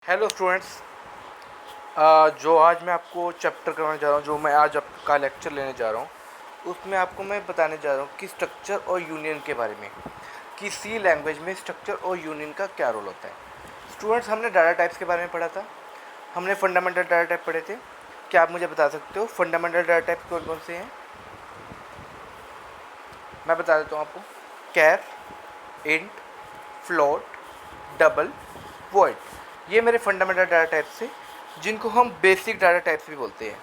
Hello students. जो आज मैं आपको चैप्टर करवाने जा रहा हूँ, जो मैं आज आपका लेक्चर लेने जा रहा हूँ, उसमें आपको मैं बताने जा रहा हूँ कि स्ट्रक्चर और यूनियन के बारे में, कि सी लैंग्वेज में स्ट्रक्चर और यूनियन का क्या रोल होता है। स्टूडेंट्स, हमने डाटा टाइप्स के बारे में पढ़ा था, हमने फंडामेंटल डाटा टाइप पढ़े थे। क्या आप मुझे बता सकते हो फंडामेंटल डाटा टाइप कौन कौन से हैं? मैं बता देता हूँ आपको। कैर, इंट, फ्लोट, डबल, वॉइड, ये मेरे फंडामेंटल डाटा टाइप्स थे, जिनको हम बेसिक डाटा टाइप्स भी बोलते हैं।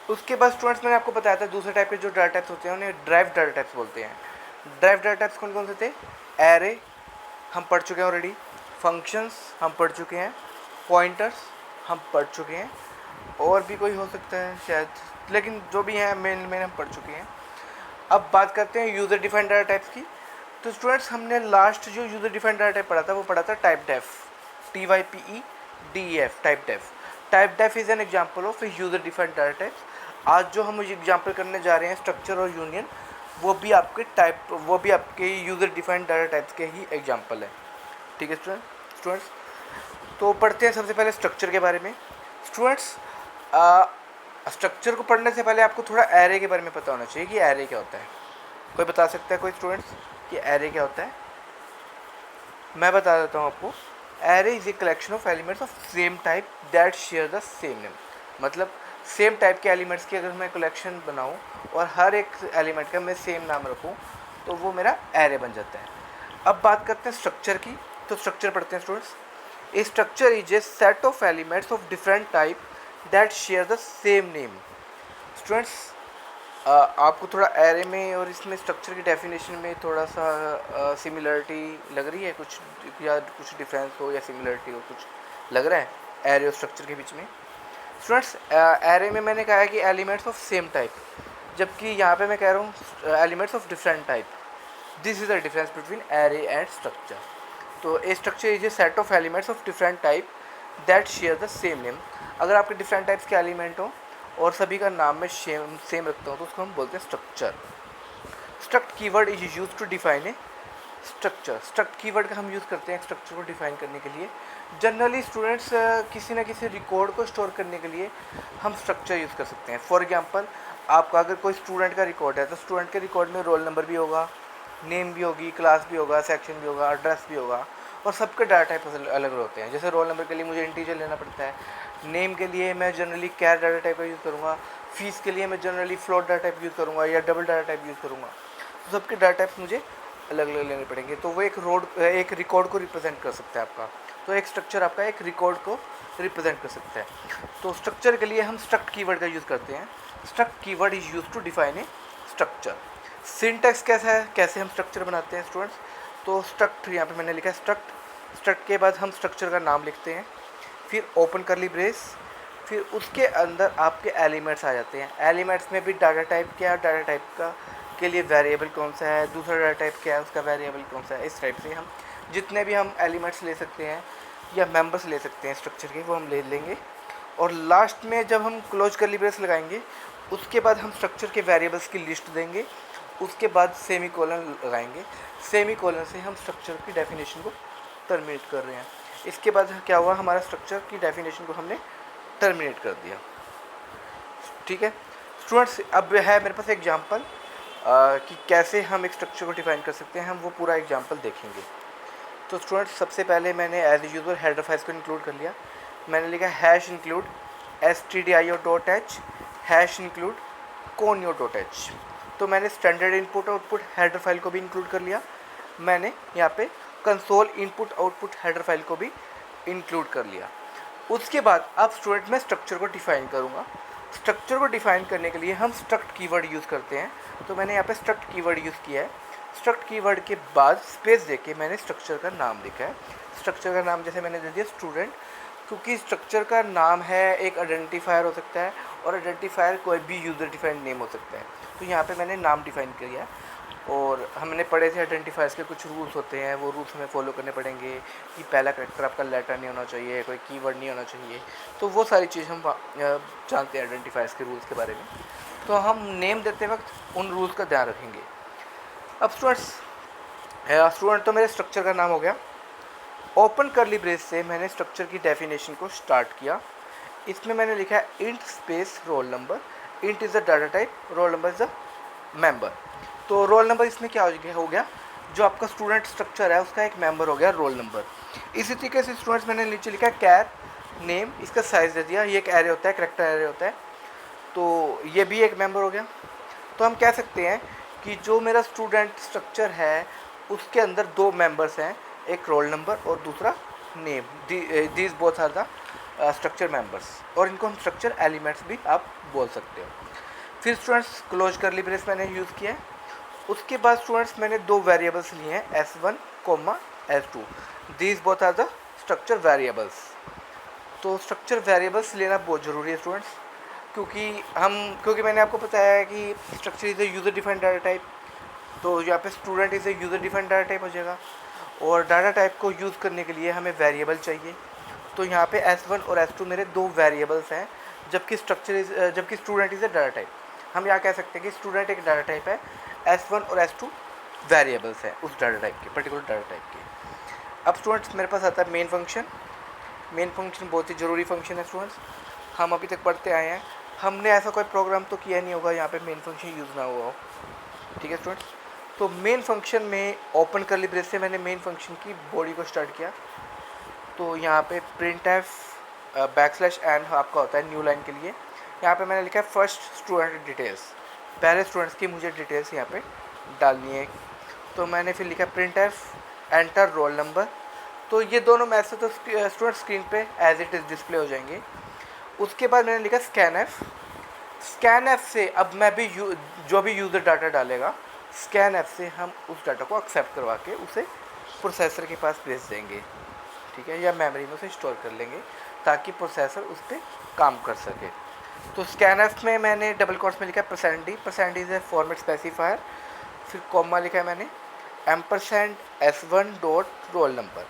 उसके बाद स्टूडेंट्स, मैंने आपको बताया था दूसरे टाइप के जो डाटा टाइप्स होते हैं उन्हें ड्राइव डाटा टाइप्स बोलते हैं। ड्राइव डाटा टाइप्स कौन कौन से थे? एरे हम पढ़ चुके हैं ऑलरेडी, फंक्शंस हम पढ़ चुके हैं, पॉइंटर्स हम पढ़ चुके हैं, और भी कोई हो सकता है शायद, लेकिन जो भी है मेन मेन हम पढ़ चुके हैं। अब बात करते हैं यूज़र डिफाइंड डाटा टाइप्स की। तो स्टूडेंट्स, हमने लास्ट जो यूज़र डिफाइंड डाटा टाइप पढ़ा था वो पढ़ा था typedef, TYPEDEF, typedef. Typedef is an example of user defined data types. आज जो हम एग्जाम्पल करने जा रहे हैं स्ट्रक्चर और यूनियन, वो भी आपके यूज़र डिफाइंड डाटा टाइप्स के ही एग्जाम्पल है। ठीक है स्टूडेंट्स, तो पढ़ते हैं सबसे पहले स्ट्रक्चर के बारे में। स्टूडेंट्स, स्ट्रक्चर को पढ़ने से पहले आपको थोड़ा एरे के बारे में पता होना चाहिए कि एरे क्या होता है। कोई बता सकता है कोई स्टूडेंट्स कि एरे क्या होता है? मैं बता देता हूँ आपको। Array is a collection of elements of same type that share the same name. मतलब सेम टाइप के एलिमेंट्स की अगर मैं कलेक्शन बनाऊँ और हर एक एलिमेंट का मैं सेम नाम रखूँ तो वो मेरा एरे बन जाता है। अब बात करते हैं स्ट्रक्चर की। तो स्ट्रक्चर पढ़ते हैं students. A structure is a set of elements of different type that share the same name. Students, आपको थोड़ा एरे में और इसमें स्ट्रक्चर की डेफिनेशन में थोड़ा सा सिमिलरिटी लग रही है कुछ, या कुछ डिफरेंस हो या सिमिलरिटी हो, कुछ लग रहा है एरे और स्ट्रक्चर के बीच में? स्टूडेंट्स, एरे में मैंने कहा है कि एलिमेंट्स ऑफ सेम टाइप, जबकि यहाँ पे मैं कह रहा हूँ elements of different type. This is the difference between array and structure. तो a structure is a set of elements of different type that share the same name. अगर आपके डिफरेंट टाइप्स के एलिमेंट हो और सभी का नाम में सेम रखता हूँ तो उसको हम बोलते हैं structure. Struct keyword is use to define a structure. Struct keyword का हम यूज़ करते हैं स्ट्रक्चर को डिफाइन करने के लिए। जनरली स्टूडेंट्स, किसी न किसी रिकॉर्ड को स्टोर करने के लिए हम स्ट्रक्चर यूज़ कर सकते हैं। फॉर एग्जांपल, आपका अगर कोई स्टूडेंट का रिकॉर्ड है तो स्टूडेंट के रिकॉर्ड में रोल नंबर भी होगा, नेम भी होगी, क्लास भी होगा, सेक्शन भी होगा, एड्रेस भी होगा, और सबके डाटा टाइप अलग अलग होते हैं। जैसे रोल नंबर के लिए मुझे इंटीजर लेना पड़ता है, नेम के लिए मैं जनरली कैर डाटा टाइप का यूज़ करूँगा, फीस के लिए मैं generally float data type use करूँगा या डबल डाटा टाइप यूज़ करूँगा। तो सबके डाटा टाइप्स मुझे अलग अलग लेने पड़ेंगे, तो वो एक रिकॉर्ड को रिप्रेजेंट कर सकता है आपका। तो एक स्ट्रक्चर आपका एक रिकॉर्ड को रिप्रेजेंट कर सकता है। तो स्ट्रक्चर के लिए हम स्ट्रक्ट कीवर्ड का यूज़ करते हैं। Struct keyword is use to define a structure. Syntax कैसा है, कैसे हम स्ट्रक्चर बनाते हैं स्टूडेंट्स? तो स्ट्रक्ट, यहाँ पे मैंने लिखा है स्ट्रक्ट। स्ट्रक्ट के बाद हम स्ट्रक्चर का नाम लिखते हैं, फिर ओपन करली ब्रेस, फिर उसके अंदर आपके एलिमेंट्स आ जाते हैं। एलिमेंट्स में भी डाटा टाइप क्या है, डाटा टाइप का के लिए वेरिएबल कौन सा है, दूसरा डाटा टाइप क्या है, उसका वेरिएबल कौन सा है। इस टाइप से हम जितने भी हम एलिमेंट्स ले सकते हैं या मेंबर्स ले सकते हैं स्ट्रक्चर के, वो हम ले लेंगे। और लास्ट में जब हम क्लोज करली ब्रेस लगाएंगे, उसके बाद हम स्ट्रक्चर के वेरिएबल्स की लिस्ट देंगे, उसके बाद सेमी कोलन लगाएंगे। सेमी कोलन से हम स्ट्रक्चर की डेफिनेशन को टर्मिनेट कर रहे हैं। इसके बाद क्या हुआ, हमारा स्ट्रक्चर की डेफिनेशन को हमने टर्मिनेट कर दिया। ठीक है स्टूडेंट्स, अब है मेरे पास एग्जांपल कि कैसे हम एक स्ट्रक्चर को डिफाइन कर सकते हैं। हम वो पूरा एग्जांपल देखेंगे। तो स्टूडेंट्स, सबसे पहले मैंने एज यूजुअल हेडर फाइल्स को इंक्लूड कर लिया। मैंने लिखा hash include stdio.h hash include conio.h। तो मैंने standard input output header file को भी इंक्लूड कर लिया। मैंने यहाँ पे console input output header file को भी इंक्लूड कर लिया। उसके बाद अब स्टूडेंट मैं स्ट्रक्चर को डिफाइन करूँगा। स्ट्रक्चर को डिफाइन करने के लिए हम स्ट्रक्ट कीवर्ड यूज़ करते हैं। तो मैंने यहाँ पे स्ट्रक्ट कीवर्ड यूज़ किया है। स्ट्रक्ट कीवर्ड के बाद स्पेस देके मैंने स्ट्रक्चर का नाम लिखा है। स्ट्रक्चर का नाम जैसे मैंने दे दिया स्टूडेंट, क्योंकि स्ट्रक्चर का नाम है एक आइडेंटिफायर हो सकता है, और आइडेंटिफायर कोई भी यूज़र डिफाइंड नेम हो सकता है। तो यहाँ पे मैंने नाम डिफाइन किया है। और हमने पढ़े थे आइडेंटिफायर्स के कुछ रूल्स होते हैं, वो रूल्स हमें फॉलो करने पड़ेंगे कि पहला कैरेक्टर आपका लेटर नहीं होना चाहिए, कोई कीवर्ड नहीं होना चाहिए। तो वो सारी चीज़ हम जानते हैं आइडेंटिफायर्स के रूल्स के बारे में। तो हम नेम देते वक्त उन रूल्स का ध्यान रखेंगे। अब स्टूडेंट तो मेरे स्ट्रक्चर का नाम हो गया, ओपन करली ब्रेस से मैंने स्ट्रक्चर की डेफिनेशन को स्टार्ट किया। इसमें मैंने लिखा है int space roll number, int is the data type, role number is the member. तो रोल नंबर इसमें क्या हो गया, जो आपका स्टूडेंट स्ट्रक्चर है उसका एक मेंबर हो गया रोल नंबर। इसी तरीके से स्टूडेंट्स मैंने नीचे लिखा है कैर नेम, इसका साइज़ दे दिया, ये एक एरे होता है, करेक्टर एरे होता है, तो ये भी एक मेंबर हो गया। तो हम कह सकते हैं कि जो मेरा स्टूडेंट स्ट्रक्चर है उसके अंदर दो मेंबर्स हैं, एक रोल नंबर और दूसरा name. These both are the structure members, और इनको हम स्ट्रक्चर एलिमेंट्स भी आप बोल सकते हो। फिर स्टूडेंट्स क्लोज करली ब्रेस मैंने यूज़ किया है। उसके बाद स्टूडेंट्स मैंने दो वेरिएबल्स लिए हैं S1, S2। These both are the structure variables. तो स्ट्रक्चर वेरिएबल्स लेना बहुत ज़रूरी है स्टूडेंट्स, क्योंकि मैंने आपको बताया है कि structure is a user defined data type, तो यहाँ पे student is a user defined data type हो जाएगा। और डाटा टाइप को यूज़ करने के लिए हमें वेरिएबल चाहिए, तो यहाँ पे S1 और S2 मेरे दो वेरिएबल्स हैं, जबकि student is a data type. हम यहाँ कह सकते हैं कि स्टूडेंट एक डाटा टाइप है, S1 और S2 वेरिएबल्स हैं उस डाटा टाइप के, पर्टिकुलर डाटा टाइप के। अब स्टूडेंट्स मेरे पास आता है मेन फंक्शन। मेन फंक्शन बहुत ही ज़रूरी फंक्शन है स्टूडेंट्स, हम अभी तक पढ़ते आए हैं, हमने ऐसा कोई प्रोग्राम तो किया नहीं होगा यहाँ पे मेन फंक्शन यूज़ ना हुआ हो। ठीक है स्टूडेंट्स, तो मेन फंक्शन में ओपन करली ब्रेस से मैंने मेन फंक्शन की बॉडी को स्टार्ट किया। तो यहाँ पे प्रिंट एफ \n आपका होता है न्यू लाइन के लिए। यहाँ पे मैंने लिखा है फर्स्ट स्टूडेंट डिटेल्स, पहले स्टूडेंट्स की मुझे डिटेल्स यहाँ पे डालनी है। तो मैंने फिर लिखा print F enter roll number. तो ये दोनों मैसेज तो स्टूडेंट स्क्रीन पे एज इट इज़ डिस्प्ले हो जाएंगे। उसके बाद मैंने लिखा स्कैन एफ से अब मैं भी जो भी यूज़र डाटा डालेगा, स्कैन एफ से हम उस डाटा को एक्सेप्ट करवा के उसे प्रोसेसर के पास भेज देंगे। ठीक है, या मेमोरी में उसे स्टोर कर लेंगे ताकि प्रोसेसर उस पर काम कर सके। तो स्कैन एफ में मैंने डबल कोट्स में लिखा है %d is a format specifier, फिर कॉमा लिखा है मैंने %s1 डॉट रोल नंबर।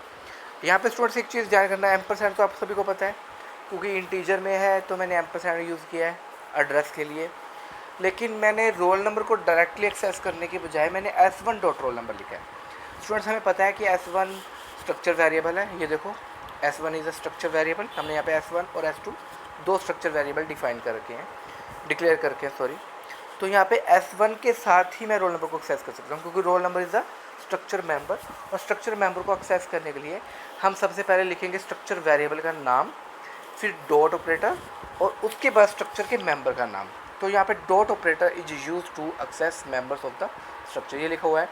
यहाँ पे स्टूडेंट्स एक चीज़ ध्यान करना है, एम्परसेंड तो आप सभी को पता है, क्योंकि इंटीजर में है तो मैंने एम्परसेंड यूज़ किया है एड्रेस के लिए। लेकिन मैंने रोल नंबर को डायरेक्टली एक्सेस करने के बजाय मैंने S1 डॉट रोल नंबर लिखा है। स्टूडेंट्स हमें पता है कि S1 स्ट्रक्चर वेरिएबल है, ये देखो S1 is a structure variable. हमने यहाँ पे S1 और S2 दो स्ट्रक्चर वेरिएबल डिफाइन कर रखे हैं, डिक्लेयर करके हैं, सॉरी। तो यहाँ पे S1 के साथ ही मैं रोल नंबर को एक्सेस कर सकता हूँ, क्योंकि role number is the structure member. और स्ट्रक्चर मेंबर को एक्सेस करने के लिए हम सबसे पहले लिखेंगे स्ट्रक्चर वेरिएबल का नाम, फिर डॉट ऑपरेटर, और उसके बाद स्ट्रक्चर के मेंबर का नाम। तो यहाँ पे dot operator is use to access members of the structure, ये लिखा हुआ है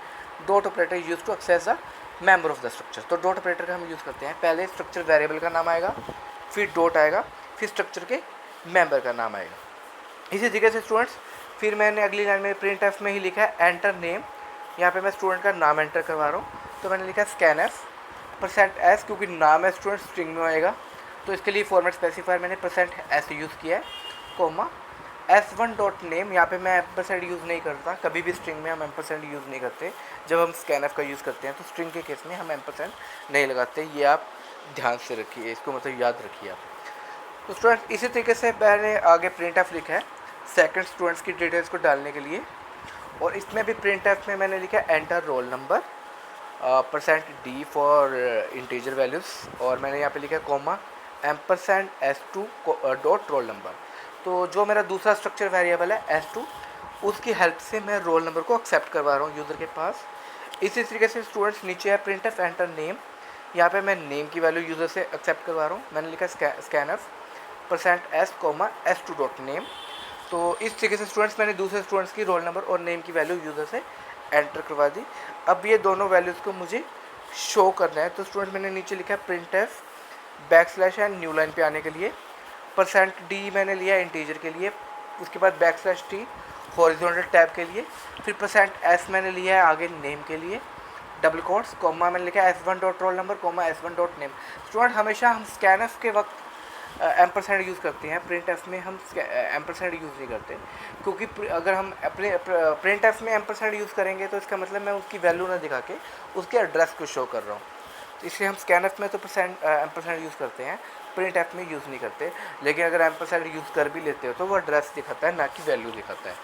dot operator use to access the member of the structure. तो डॉट ऑपरेटर का हम यूज़ करते हैं, पहले स्ट्रक्चर वेरिएबल का नाम आएगा, फिर डॉट आएगा, फिर स्ट्रक्चर के मेंबर का नाम आएगा। इसी तरीके से स्टूडेंट्स फिर मैंने अगली लाइन में प्रिंट एफ में ही लिखा है एंटर नेम। यहाँ पे मैं स्टूडेंट का नाम एंटर करवा रहा हूँ, तो मैंने लिखा है स्कैन एफ %s, क्योंकि नाम है स्टूडेंट स्ट्रिंग में आएगा, तो इसके लिए फॉर्मेट स्पेसिफायर मैंने %s यूज़ किया है, कोमा S1 डॉट नेम। यहाँ पे मैं एम्परसेंड यूज़ नहीं करता, कभी भी स्ट्रिंग में हम एम्परसेंड यूज़ नहीं करते। जब हम स्कैन एफ का यूज़ करते हैं तो स्ट्रिंग के केस में हम एम्परसेंड नहीं लगाते, ये आप ध्यान से रखिए, इसको मतलब याद रखिए आप। तो स्टूडेंट इसी तरीके से मैंने आगे प्रिंट एफ लिखा है सेकंड स्टूडेंट्स की डिटेल्स को डालने के लिए, और इसमें भी प्रिंट एफ में मैंने लिखा है enter roll number %d for integer values, और मैंने यहाँ पे लिखा है coma %s2 dot roll number. तो जो मेरा दूसरा स्ट्रक्चर वेरिएबल है S2, उसकी हेल्प से मैं रोल नंबर को एक्सेप्ट करवा रहा हूँ यूज़र के पास। इसी तरीके से स्टूडेंट्स नीचे है प्रिंट एफ एंटर नेम, यहाँ पे मैं नेम की वैल्यू यूज़र से एक्सेप्ट करवा रहा हूँ, मैंने लिखा scan F %s, S2 dot name. तो इस तरीके से स्टूडेंट्स मैंने दूसरे स्टूडेंट्स की रोल नंबर और नेम की वैल्यू यूज़र से एंटर करवा दी। अब ये दोनों वैल्यूज़ को मुझे शो करना है, तो स्टूडेंट मैंने नीचे लिखा है print F \n new line पे आने के लिए %d मैंने लिया इंटीजर के लिए, उसके बाद \t हॉरिजॉन्टल टैब के लिए, फिर %s मैंने लिया है आगे नेम के लिए, डबल कोट्स, कॉमा मैंने लिखा है S1 dot roll number, S1 dot name. Student हमेशा हम स्कैन एफ के वक्त एम्परसेंड यूज़ करते हैं, प्रिंट एफ में हम एम्परसेंड यूज़ नहीं करते, क्योंकि अगर हम प्रिंट एफ में एम्परसेंड यूज़ करेंगे तो इसका मतलब मैं उसकी वैल्यू ना दिखा के उसके एड्रेस को शो कर रहा हूँ। तो इसलिए हम स्कैन एफ में तो एम्परसेंड यूज़ करते हैं, प्रिंट एफ में यूज़ नहीं करते। लेकिन अगर एम्परसेंड यूज़ कर भी लेते हो तो वो एड्रेस दिखाता है, ना कि वैल्यू दिखाता है।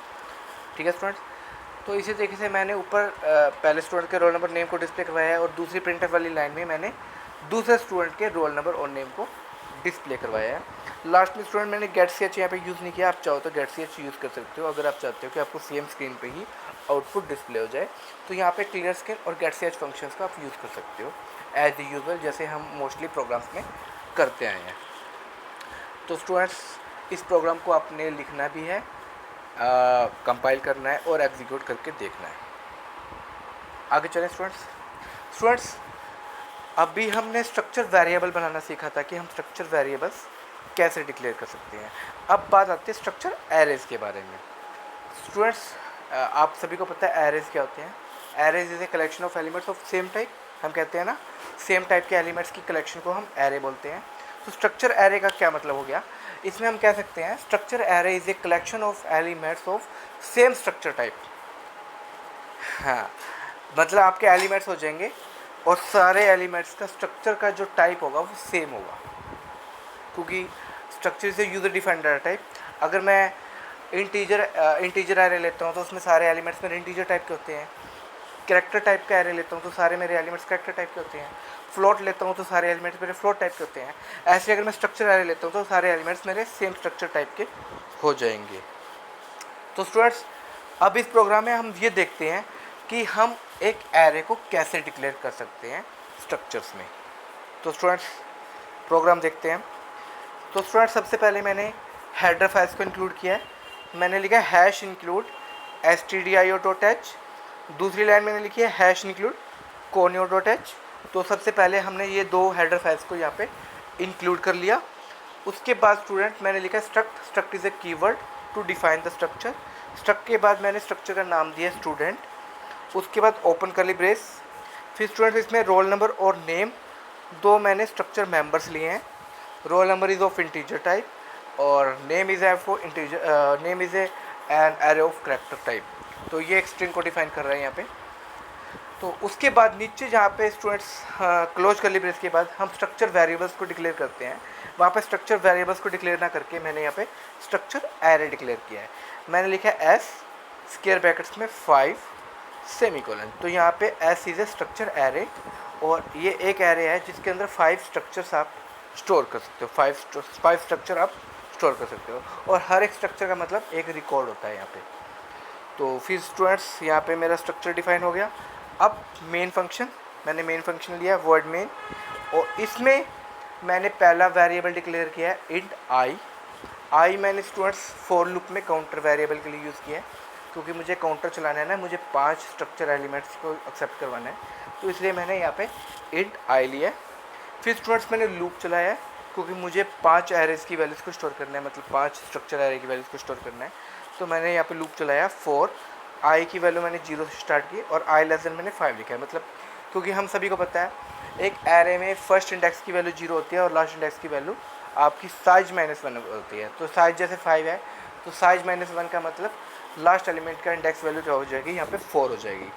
ठीक है स्टूडेंट्स, तो इसी तरीके से मैंने ऊपर पहले स्टूडेंट के रोल नंबर नेम को डिस्प्ले करवाया है, और दूसरी प्रिंट एफ वाली लाइन में मैंने दूसरे स्टूडेंट के रोल नंबर और नेम को डिस्प्ले करवाया है। लास्ट में स्टूडेंट मैंने गेट सी एच यहाँ पे यूज़ नहीं किया, आप चाहो तो गेट सी एच यूज़ कर सकते हो अगर आप चाहते हो कि आपको सेम स्क्रीन पे ही आउटपुट डिस्प्ले हो जाए। तो यहाँ पे क्लियर स्क्रीन और गेट सी एच फंक्शंस का आप यूज़ कर सकते हो एज यूजुअल, जैसे हम मोस्टली प्रोग्राम्स में करते आए हैं। तो स्टूडेंट्स इस प्रोग्राम को आपने लिखना भी है, कंपाइल करना है और एग्जीक्यूट करके देखना है। आगे चलें स्टूडेंट्स अभी हमने स्ट्रक्चर वेरिएबल बनाना सीखा था कि हम स्ट्रक्चर वेरिएबल्स कैसे डिक्लेयर कर सकते हैं। अब बात आती है स्ट्रक्चर एरेज के बारे में। स्टूडेंट्स आप सभी को पता है एरेज क्या होते हैं। Arrays is a collection of elements of same type, हम कहते हैं ना सेम टाइप के एलिमेंट्स की कलेक्शन को हम एरे बोलते हैं। तो स्ट्रक्चर एरे का क्या मतलब हो गया, इसमें हम कह सकते हैं structure array is a collection of elements of same structure type. हाँ, मतलब आपके एलिमेंट्स हो जाएंगे और सारे एलिमेंट्स का स्ट्रक्चर का जो टाइप होगा वो सेम होगा, क्योंकि स्ट्रक्चर से यूज़र डिफाइंड डाटा टाइप। अगर मैं इंटीजर एरे लेता हूँ तो उसमें सारे एलिमेंट्स मेरे इंटीजर टाइप के होते हैं। कैरेक्टर टाइप का एरे लेता हूँ तो सारे मेरे एलिमेंट्स कैरेक्टर टाइप के होते हैं। फ्लोट लेता हूँ तो सारे एलिमेंट्स मेरे फ्लोट टाइप के होते हैं। ऐसे अगर मैं स्ट्रक्चर एरे लेता हूँ तो सारे एलिमेंट्स मेरे सेम स्ट्रक्चर टाइप के हो जाएंगे। तो स्टूडेंट्स अब इस प्रोग्राम में हम ये देखते हैं कि हम एक एरे को कैसे डिक्लेयर कर सकते हैं स्ट्रक्चर्स में। तो स्टूडेंट्स प्रोग्राम देखते हैं। तो स्टूडेंट्स सबसे पहले मैंने हेडर फाइल्स को इंक्लूड किया है। मैंने लिखा है हैश इंक्लूड stdio.h। दूसरी लाइन मैंने लिखी है हैश इंक्लूड conio.h। तो सबसे पहले हमने ये दो हेडर फाइल्स को यहाँ पे इंक्लूड कर लिया। उसके बाद स्टूडेंट मैंने लिखा struct is a keyword to define the structure. Struct के बाद मैंने स्ट्रक्चर का नाम दिया स्टूडेंट। उसके बाद ओपन कर्ली ब्रेस। फिर स्टूडेंट इसमें रोल नंबर और नेम दो मैंने स्ट्रक्चर मेंबर्स लिए हैं। Roll number is of integer type और name is a an array of character type. तो ये एक स्ट्रिंग को डिफाइन कर रहे हैं यहाँ पे। तो उसके बाद नीचे जहाँ पे स्टूडेंट्स क्लोज कर्ली ब्रेस के बाद हम स्ट्रक्चर वेरिएबल्स को डिक्लेयर करते हैं, वहाँ पे स्ट्रक्चर वेरिएबल्स को डिक्लेयर ना करके मैंने यहाँ पे स्ट्रक्चर एरे डिक्लेयर किया है। मैंने लिखा है एस स्क्वायर ब्रैकेट्स में 5 सेमीकोलन। तो यहाँ पे S is a structure array और ये एक एरे है जिसके अंदर 5 स्ट्रक्चर्स आप स्टोर कर सकते हो। 5 स्ट्रक्चर आप स्टोर कर सकते हो और हर एक स्ट्रक्चर का मतलब एक रिकॉर्ड होता है यहाँ पे। तो फिर स्टूडेंट्स यहाँ पे मेरा स्ट्रक्चर डिफाइन हो गया। अब मेन फंक्शन, मैंने मेन फंक्शन लिया वर्ड मेन और इसमें मैंने पहला वेरिएबल डिक्लेयर किया है इंट आई मैंने स्टूडेंट्स फॉर लूप में काउंटर वेरिएबल के लिए यूज़ किया है, क्योंकि मुझे काउंटर चलाना है ना, मुझे 5 स्ट्रक्चर एलिमेंट्स को एक्सेप्ट करवाना है, तो इसलिए मैंने यहाँ पे इंट आई लिया है। फिर स्टूडेंट्स मैंने लूप चलाया है क्योंकि मुझे 5 एरेज की वैल्यूज़ को स्टोर करना है, मतलब 5 स्ट्रक्चर एरे की वैल्यूज़ को स्टोर करना है। तो मैंने यहाँ पे लूप चलाया फॉर आई की वैल्यू मैंने 0 से स्टार्ट की और आई लेस देन मैंने 5 लिखा है। मतलब क्योंकि हम सभी को पता है एक एरे में फर्स्ट इंडेक्स की वैल्यू 0 होती है और लास्ट इंडेक्स की वैल्यू आपकी साइज -1 होती है। तो साइज जैसे 5 है तो साइज -1 का मतलब लास्ट एलिमेंट का इंडेक्स वैल्यू क्या हो जाएगी, यहाँ पे 4 हो जाएगी।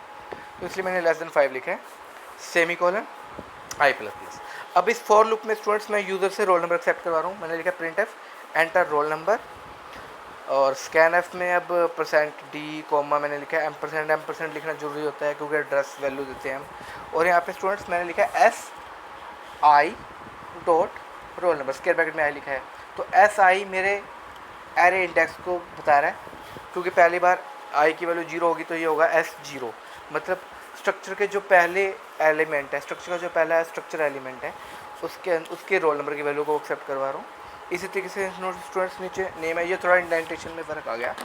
तो इसलिए मैंने लेस देन 5 लिखा है सेमीकोलन i++। अब इस फॉर लूप में स्टूडेंट्स मैं यूज़र से रोल नंबर एक्सेप्ट करवा रहा हूँ। मैंने लिखा print F enter role number और स्कैन एफ में अब %d कॉमा मैंने लिखा है एम्परसेंड लिखना जरूरी होता है क्योंकि एड्रेस वैल्यू देते हैं हम। और यहाँ पे स्टूडेंट्स मैंने लिखा है SI.रोल नंबर स्क्वायर ब्रैकेट में आई लिखा है। तो SI मेरे एरे इंडेक्स को बता रहा है, क्योंकि पहली बार आई की वैल्यू 0 होगी तो ये होगा S0, मतलब स्ट्रक्चर के जो पहले एलिमेंट है, स्ट्रक्चर का जो पहला स्ट्रक्चर एलिमेंट है उसके रोल नंबर की वैल्यू को एक्सेप्ट करवा रहा हूँ। इसी तरीके से स्टूडेंट्स नीचे नेम है, ये थोड़ा इंडेंटेशन में फ़र्क आ गया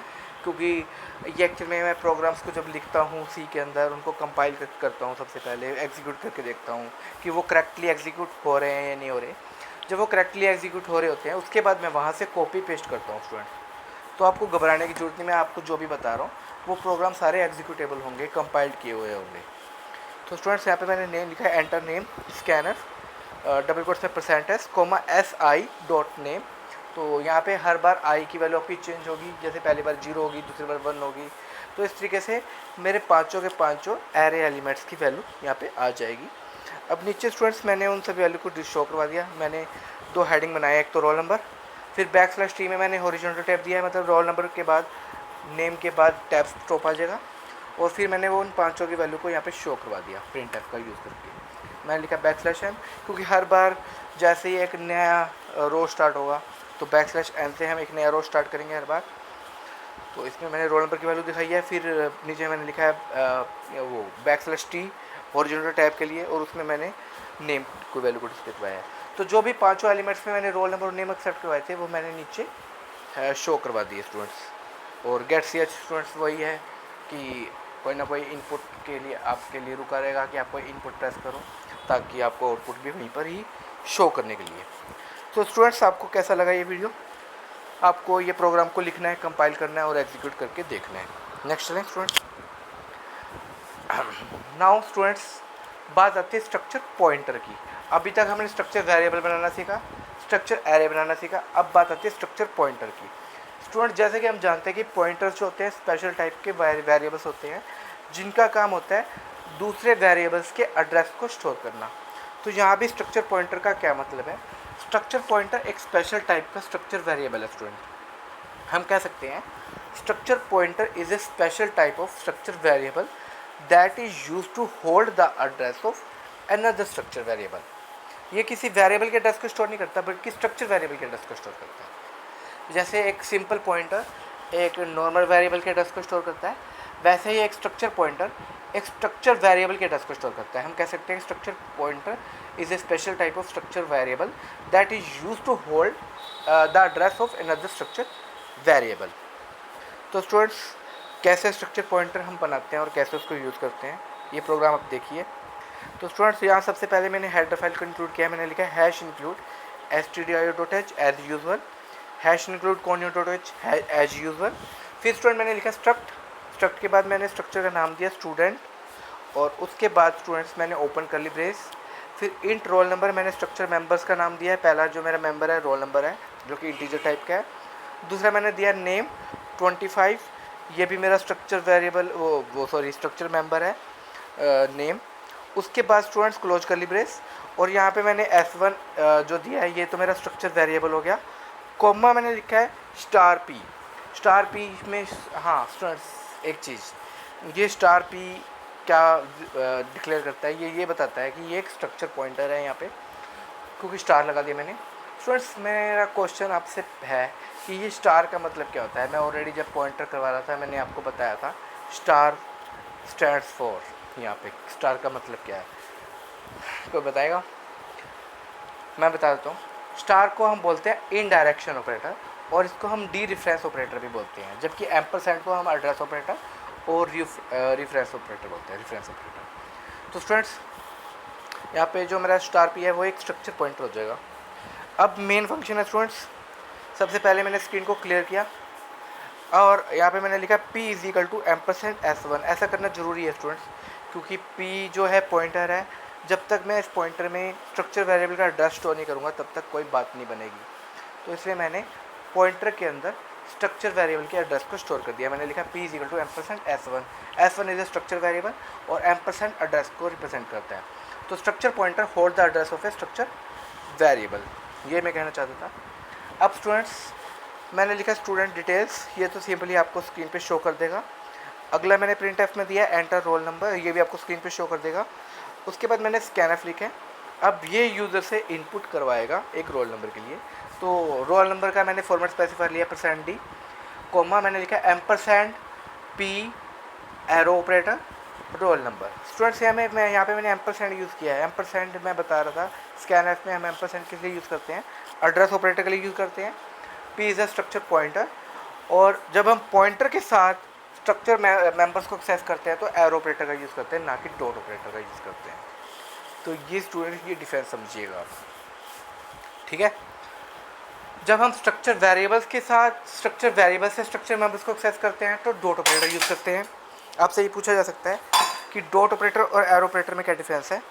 क्योंकि ये एक्चुअल में मैं प्रोग्राम्स को जब लिखता हूँ सी के अंदर उनको कंपाइल करता हूँ, सबसे पहले एग्जीक्यूट करके देखता हूँ कि वो करेक्टली एग्जीक्यूट हो रहे हैं या नहीं हो रहे। जब वो करेक्टली एग्जीक्यूट हो रहे होते हैं उसके बाद मैं वहाँ से कॉपी पेस्ट करता हूँ स्टूडेंट। तो आपको घबराने की जरूरत नहीं, मैं आपको जो भी बता रहा हूँ वो प्रोग्राम सारे एग्जीक्यूटेबल होंगे, कंपाइल्ड किए हुए होंगे। तो स्टूडेंट्स यहाँ पे मैंने नेम लिखा है enter name scanner double quotes में %s SI.name। तो यहाँ पे हर बार आई की वैल्यू आपकी चेंज होगी, जैसे पहली बार 0 होगी, दूसरी बार 1 होगी। तो इस तरीके से मेरे पाँचों के पाँचों एरे एलिमेंट्स की वैल्यू यहाँ पे आ जाएगी। अब नीचे स्टूडेंट्स मैंने उन सभी वैल्यू को शो करवा दिया। मैंने 2 हेडिंग बनाया, एक तो रोल नंबर, फिर /t में मैंने हॉरिजॉन्टल टैब दिया है, मतलब रोल नंबर के बाद नेम के बाद टैब स्टॉप आ जाएगा। और फिर मैंने वो उन पाँचों की वैल्यू को यहाँ पे शो करवा दिया प्रिंट एफ का यूज़ करके। मैंने लिखा \n, क्योंकि हर बार जैसे ही एक नया रो स्टार्ट होगा तो \n से हम एक नया रो स्टार्ट करेंगे हर बार। तो इसमें मैंने रोल नंबर की वैल्यू दिखाई है, फिर नीचे मैंने लिखा है वो \t हॉरिजॉन्टल टैब के लिए, और उसमें मैंने नेम को वैल्यू को डिस्प्ले करवाया है। तो जो भी पांचों एलिमेंट्स में मैंने रोल नंबर और नेम एक्सेप्ट करवाए थे वो मैंने नीचे शो करवा दिए स्टूडेंट्स। और गेट ch स्टूडेंट्स वही है कि कोई ना कोई इनपुट के लिए आपके लिए रुका रहेगा कि आप कोई इनपुट प्रेस करो, ताकि आपको आउटपुट भी वहीं पर ही शो करने के लिए। तो स्टूडेंट्स आपको कैसा लगा ये वीडियो? आपको ये प्रोग्राम को लिखना है, कंपाइल करना है और एग्जीक्यूट करके देखना है। नेक्स्ट चलें स्टूडेंट्स। नाउ स्टूडेंट्स बात आती है स्ट्रक्चर पॉइंटर की। अभी तक हमने स्ट्रक्चर वेरिएबल बनाना सीखा, स्ट्रक्चर एरे बनाना सीखा, अब बात आती है स्ट्रक्चर पॉइंटर की। स्टूडेंट जैसे कि हम जानते हैं कि पॉइंटर्स जो होते हैं स्पेशल टाइप के वेरिएबल्स होते हैं जिनका काम होता है दूसरे वेरिएबल्स के एड्रेस को स्टोर करना। तो यहाँ भी स्ट्रक्चर पॉइंटर का क्या मतलब है? स्ट्रक्चर पॉइंटर एक स्पेशल टाइप का स्ट्रक्चर वेरिएबल है स्टूडेंट। हम कह सकते हैं structure pointer is a special type of structure variable that is use to hold the address of another structure variable. ये किसी वेरिएबल के एड्रेस को स्टोर नहीं करता बल्कि स्ट्रक्चर वेरिएबल के एड्रेस को स्टोर करता है। जैसे एक सिंपल पॉइंटर एक नॉर्मल वेरिएबल के एड्रेस को स्टोर करता है, वैसे ही एक स्ट्रक्चर पॉइंटर एक स्ट्रक्चर वेरिएबल के एड्रेस को स्टोर करता है। हम कह सकते हैं structure pointer is a special type of structure variable that is use to hold the address of another structure variable. तो स्टूडेंट्स कैसे स्ट्रक्चर पॉइंटर हम बनाते हैं और कैसे उसको यूज़ करते हैं ये प्रोग्राम आप देखिए। तो स्टूडेंट्स यहाँ सबसे पहले मैंने हेडर फाइल को इंक्लूड किया। मैंने लिखा है #include stdio.h as usual, #include conio.h as usual. फिर स्टूडेंट मैंने लिखा स्ट्रक्ट के बाद मैंने स्ट्रक्चर का नाम दिया स्टूडेंट, और उसके बाद स्टूडेंट्स मैंने ओपन करली ब्रेस। फिर इंट रोल नंबर मैंने स्ट्रक्चर मेंबर्स का नाम दिया है। पहला जो मेरा मेंबर है रोल नंबर है जो कि इंटीजर टाइप का है। दूसरा मैंने दिया नेम 25, ये भी मेरा स्ट्रक्चर वेरिएबल स्ट्रक्चर मेंबर है नेम। उसके बाद स्टूडेंट्स क्लोज करली ब्रेस, और यहाँ पे मैंने S1 जो दिया है ये तो मेरा स्ट्रक्चर वेरिएबल हो गया। कॉमा मैंने लिखा है *p में। हाँ स्टूडेंट्स एक चीज़, ये *p क्या डिक्लेयर करता है ये बताता है कि ये एक स्ट्रक्चर पॉइंटर है यहाँ पे, क्योंकि स्टार लगा दिया मैंने। स्टूडेंट्स मेरा क्वेश्चन आपसे है कि ये स्टार का मतलब क्या होता है? मैं ऑलरेडी जब पॉइंटर करवा रहा था मैंने आपको बताया था स्टार स्टैंड्स फॉर। यहाँ पे स्टार का मतलब क्या है कोई बताएगा? मैं बता देता हूँ। स्टार को हम बोलते हैं इनडायरेक्शन ऑपरेटर, और इसको हम डी रेफरेंस ऑपरेटर भी बोलते हैं, जबकि एम्परसेंड को हम एड्रेस ऑपरेटर और रेफरेंस ऑपरेटर बोलते हैं, रेफरेंस ऑपरेटर। तो स्टूडेंट्स यहाँ पे जो मेरा *p है वो एक स्ट्रक्चर पॉइंटर हो जाएगा। अब मेन फंक्शन है स्टूडेंट्स। सबसे पहले मैंने स्क्रीन को क्लियर किया और यहाँ पे मैंने लिखा p = $S1। ऐसा करना ज़रूरी है स्टूडेंट्स, क्योंकि p जो है पॉइंटर है। जब तक मैं इस पॉइंटर में स्ट्रक्चर वेरिएबल का एड्रेस स्टोर नहीं करूँगा तब तक कोई बात नहीं बनेगी। तो इसलिए मैंने पॉइंटर के अंदर स्ट्रक्चर वेरिएबल के एड्रेस को स्टोर कर दिया। मैंने लिखा p = $S1। S1 is a structure variable और एम्परसेंड एड्रेस को रिप्रेजेंट करता है। तो structure pointer hold the address of A structure variable, ये मैं कहना चाहता था। अब स्टूडेंट्स मैंने लिखा स्टूडेंट डिटेल्स, ये तो सिंपली आपको स्क्रीन पे शो कर देगा। अगला मैंने printf में दिया एंटर रोल नंबर, ये भी आपको स्क्रीन पे शो कर देगा। उसके बाद मैंने scanf लिखा है। अब ये यूज़र से इनपुट करवाएगा एक रोल नंबर के लिए। तो रोल नंबर का मैंने फॉर्मेट स्पेसिफायर लिया %d, कॉमा मैंने लिखा $p arrow operator roll number. Students यहाँ मैंने एम्परसेंड यूज़ किया है। एम्परसेंड मैं बता रहा था scanf में हम एम्परसेंड किस लिए यूज़ करते हैं? एड्रेस ऑपरेटर के लिए यूज़ करते हैं। p is a structure pointer, और जब हम पॉइंटर के साथ स्ट्रक्चर मेंबर्स को एक्सेस करते हैं तो एरो ऑपरेटर का यूज़ करते हैं, ना कि डॉट ऑपरेटर का यूज़ करते हैं। तो ये स्टूडेंट ये डिफरेंस समझिएगा, ठीक है। जब हम स्ट्रक्चर वेरिएबल्स के साथ स्ट्रक्चर वेरिएबल से स्ट्रक्चर मेंबर्स को एक्सेस करते हैं तो डॉट ऑपरेटर यूज़ करते हैं। आपसे ये पूछा जा सकता है कि डॉट ऑपरेटर और एरो ऑपरेटर में क्या डिफरेंस है?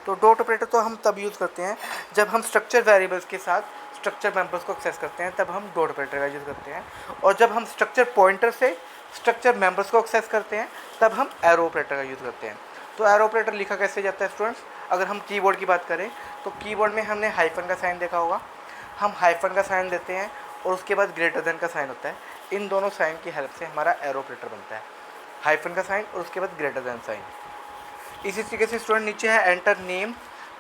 तो डॉट ऑपरेटर तो हम तब यूज़ करते हैं जब हम स्ट्रक्चर वेरिएबल्स के साथ स्ट्रक्चर मेंबर्स को एक्सेस करते हैं, तब हम डॉट ऑपरेटर का यूज़ करते हैं। और जब हम स्ट्रक्चर पॉइंटर से स्ट्रक्चर मेंबर्स को एक्सेस करते हैं तब हम एरो ऑपरेटर का यूज़ करते हैं। तो एरो ऑपरेटर लिखा कैसे जाता है स्टूडेंट्स? अगर हम कीबोर्ड की बात करें तो कीबोर्ड में हमने हाइफन का साइन देखा होगा। हम हाइफन का साइन देते हैं और उसके बाद ग्रेटर देन का साइन होता है। इन दोनों साइन की हेल्प से हमारा एरो ऑपरेटर बनता है, हाइफन का साइन और उसके बाद ग्रेटर देन साइन। इसी तरीके से स्टूडेंट नीचे है एंटर नेम।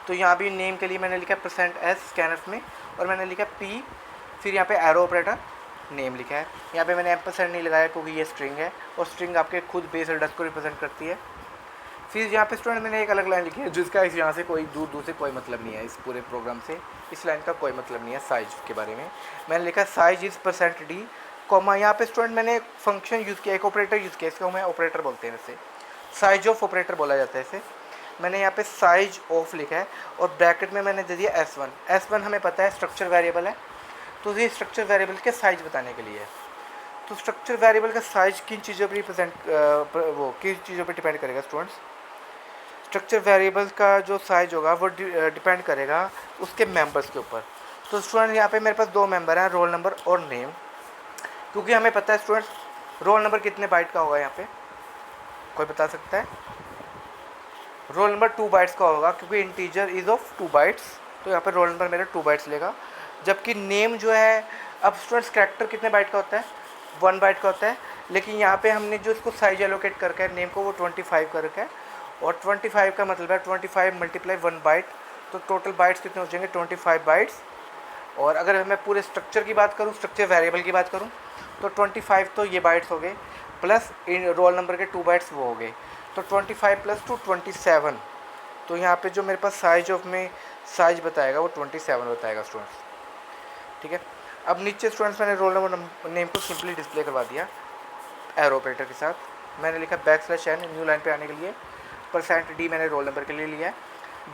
तो यहाँ भी नेम के लिए मैंने लिखा %s स्कैनफ में, और मैंने लिखा p, फिर यहाँ पे एरो ऑपरेटर नेम लिखा है। यहाँ पे मैंने एम्परसेंड नहीं लगाया क्योंकि ये स्ट्रिंग है, और स्ट्रिंग आपके खुद बेस एड्रेस को रिप्रेजेंट करती है। फिर यहाँ पे स्टूडेंट मैंने एक अलग लाइन लिखी है जिसका इस यहाँ से कोई दूर से कोई मतलब नहीं है, इस पूरे प्रोग्राम से इस लाइन का कोई मतलब नहीं है साइज के बारे में। मैंने लिखा साइज इज़ %d, कॉमा यहाँ पे स्टूडेंट मैंने फंक्शन यूज़ किया, एक ऑपरेटर यूज़ किया, इसको हमें ऑपरेटर बोलते हैं, वैसे साइज ऑफ ऑपरेटर बोला जाता है इसे। मैंने यहाँ पे साइज ऑफ लिखा है, और ब्रैकेट में मैंने दे दिया S1। S1 हमें पता है स्ट्रक्चर वेरिएबल है, तो ये स्ट्रक्चर वेरिएबल के साइज बताने के लिए है। तो स्ट्रक्चर वेरिएबल का साइज किन चीज़ों पर रिप्रेजेंट किन चीज़ों पर डिपेंड करेगा स्टूडेंट्स? स्ट्रक्चर वेरिएबल का जो साइज होगा वो डिपेंड करेगा उसके मेंबर्स के ऊपर। तो स्टूडेंट यहाँ पे मेरे पास 2 मेंबर हैं, रोल नंबर और नेम, क्योंकि हमें पता है स्टूडेंट्स रोल नंबर कितने बाइट का होगा। यहाँ पे कोई बता सकता है? रोल नंबर 2 बाइट्स का होगा, क्योंकि इंटीजर इज़ ऑफ 2 बाइट्स, तो यहाँ पे रोल नंबर मेरा 2 बाइट्स लेगा। जबकि नेम जो है, अब स्टूडेंट्स कैरेक्टर कितने बाइट का होता है? 1 बाइट का होता है, लेकिन यहाँ पे हमने जो इसको साइज एलोकेट करके है नेम को, वो 25 कर रखा है, और 25 का मतलब है 25 × 1 बाइट, तो टोटल बाइट्स कितने हो जाएंगे? 25 बाइट्स। और अगर मैं पूरे स्ट्रक्चर की बात करूँ, स्ट्रक्चर वेरिएबल की बात करूँ, तो 25 तो ये बाइट्स हो गए, प्लस इन रोल नंबर के 2 बाइट्स वो हो गए, तो 25 + 2 27। तो यहाँ पे जो मेरे पास साइज ऑफ में साइज बताएगा वो 27 बताएगा स्टूडेंट्स, ठीक है। अब नीचे स्टूडेंट्स मैंने रोल नंबर नेम को सिंपली डिस्प्ले करवा दिया एरो ऑपरेटर के साथ। मैंने लिखा \n न्यू लाइन पे आने के लिए, %d मैंने रोल नंबर के लिए लिया,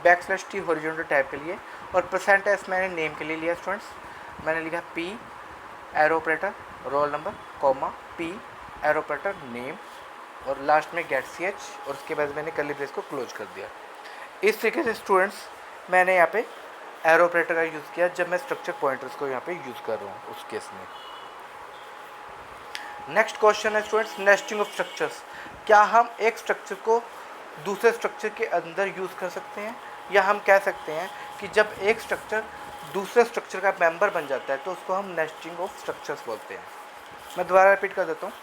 \t हॉरिजॉन्टल टाइप के लिए, और %s मैंने नेम के लिए लिया स्टूडेंट्स। मैंने लिखा p arrow operator roll number, comma p arrow operator name, और लास्ट में गेट ch, और उसके बाद मैंने कर्ली ब्रेस को क्लोज कर दिया। इस तरीके से स्टूडेंट्स मैंने यहाँ पे एरो ऑपरेटर का यूज़ किया जब मैं स्ट्रक्चर पॉइंटर्स को यहाँ पे यूज़ कर रहा हूँ उस केस में। नेक्स्ट क्वेश्चन है स्टूडेंट्स नेस्टिंग ऑफ स्ट्रक्चर्स। क्या हम एक स्ट्रक्चर को दूसरे स्ट्रक्चर के अंदर यूज़ कर सकते हैं, या हम कह सकते हैं कि जब एक स्ट्रक्चर दूसरे स्ट्रक्चर का मेंबर बन जाता है तो उसको हम नेस्टिंग ऑफ स्ट्रक्चर्स बोलते हैं। मैं दोबारा रिपीट कर देता हूँ।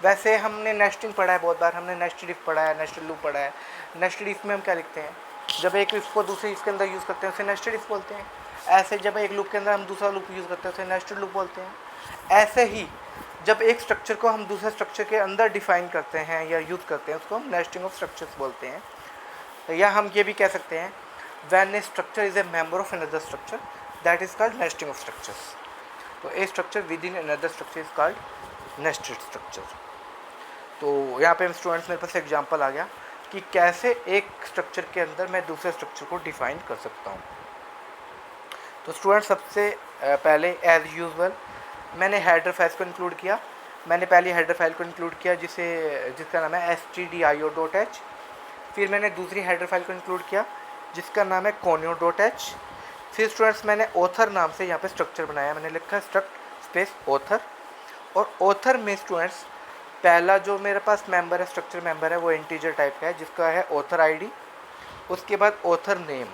वैसे हमने नेस्टिंग पढ़ा है बहुत बार, हमने नेस्टेड इफ पढ़ा है, नेस्टेड लूप पढ़ा है। नेस्टेड इफ में हम क्या लिखते हैं? जब एक इफ को दूसरे इफ के अंदर यूज़ करते हैं उसे नेस्टेड इफ बोलते हैं। ऐसे जब एक लूप के अंदर हम दूसरा लूप यूज़ करते हैं उसे नेस्टेड लूप बोलते हैं। ऐसे ही जब एक स्ट्रक्चर को हम दूसरे स्ट्रक्चर के अंदर डिफाइन करते हैं या यूज़ करते हैं उसको हम नेस्टिंग ऑफ स्ट्रक्चर्स बोलते हैं। या हम ये भी कह सकते हैं when a structure is a member of another structure that is called nesting of structures. तो a structure within another structure is called nested structure. तो यहाँ पे स्टूडेंट्स मेरे पास एग्जांपल आ गया कि कैसे एक स्ट्रक्चर के अंदर मैं दूसरे स्ट्रक्चर को डिफाइन कर सकता हूँ। तो स्टूडेंट्स सबसे पहले एज यूजुअल मैंने हेडर फाइल को इंक्लूड किया। मैंने पहले हेडर फाइल को इंक्लूड किया जिसका नाम है stdio.h। फिर मैंने दूसरी हेडर फाइल को इंक्लूड किया जिसका नाम है conio.h। फिर स्टूडेंट्स मैंने ऑथर नाम से यहाँ पे स्ट्रक्चर बनाया। मैंने लिखा स्ट्रक्ट स्पेस ऑथर, और ऑथर में स्टूडेंट्स पहला जो मेरे पास मेंबर है, स्ट्रक्चर मेंबर है, वो इंटीजर टाइप का है जिसका है ऑथर आईडी। उसके बाद ऑथर नेम,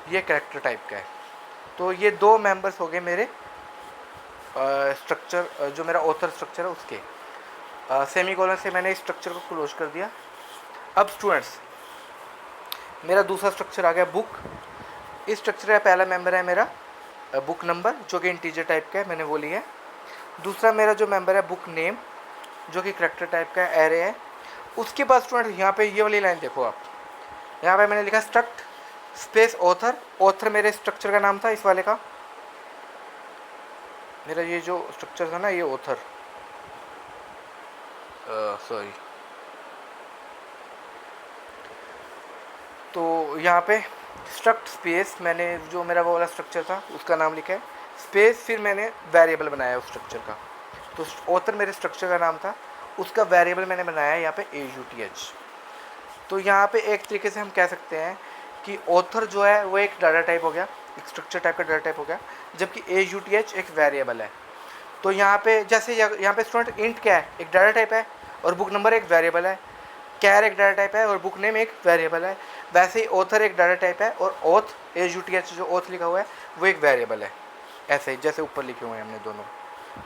ये कैरेक्टर टाइप का है। तो ये 2 मेंबर्स हो गए मेरे स्ट्रक्चर, जो मेरा ऑथर स्ट्रक्चर है उसके। सेमीकोलन से मैंने इस स्ट्रक्चर को क्लोज कर दिया। अब स्टूडेंट्स मेरा दूसरा स्ट्रक्चर आ गया बुक। इस स्ट्रक्चर का पहला मेंबर है मेरा बुक नंबर जो कि इंटीजर टाइप का है, मैंने वो लिया है। दूसरा मेरा जो मेंबर है बुक नेम जो कि करैक्टर टाइप का एरे है। उसके बाद स्टूडेंट यहाँ पे ये वाली लाइन देखो आप, यहाँ पे मैंने लिखा स्ट्रक्ट स्पेस ऑथर। ऑथर मेरे स्ट्रक्चर का नाम था इस वाले का, मेरा ये जो स्ट्रक्चर था ना ये ऑथर, सॉरी। तो यहाँ पे स्ट्रक्ट स्पेस मैंने जो मेरा वो वाला स्ट्रक्चर था उसका नाम लिखा है, स्पेस फिर मैंने वेरिएबल बनाया उस स्ट्रक्चर का। तो ऑथर मेरे स्ट्रक्चर का नाम था, उसका वेरिएबल मैंने बनाया यहाँ पे AUTH। तो यहाँ पे एक तरीके से हम कह सकते हैं कि ऑथर जो है वो एक डाटा टाइप हो गया, एक स्ट्रक्चर टाइप का डाटा टाइप हो गया, जबकि AUTH एक वेरिएबल है। तो यहाँ पे जैसे यहाँ पे स्टूडेंट इंट क्या है, एक डाटा टाइप है, और बुक नंबर एक वेरिएबल है। कैर एक डाटा टाइप है और बुक नेम एक वेरिएबल है। वैसे ही ऑथर एक डाटा टाइप है और ऑथ AUTH जो ऑथ लिखा हुआ है वो एक वेरिएबल है। ऐसे ही जैसे ऊपर लिखे हुए हैं हमने दोनों,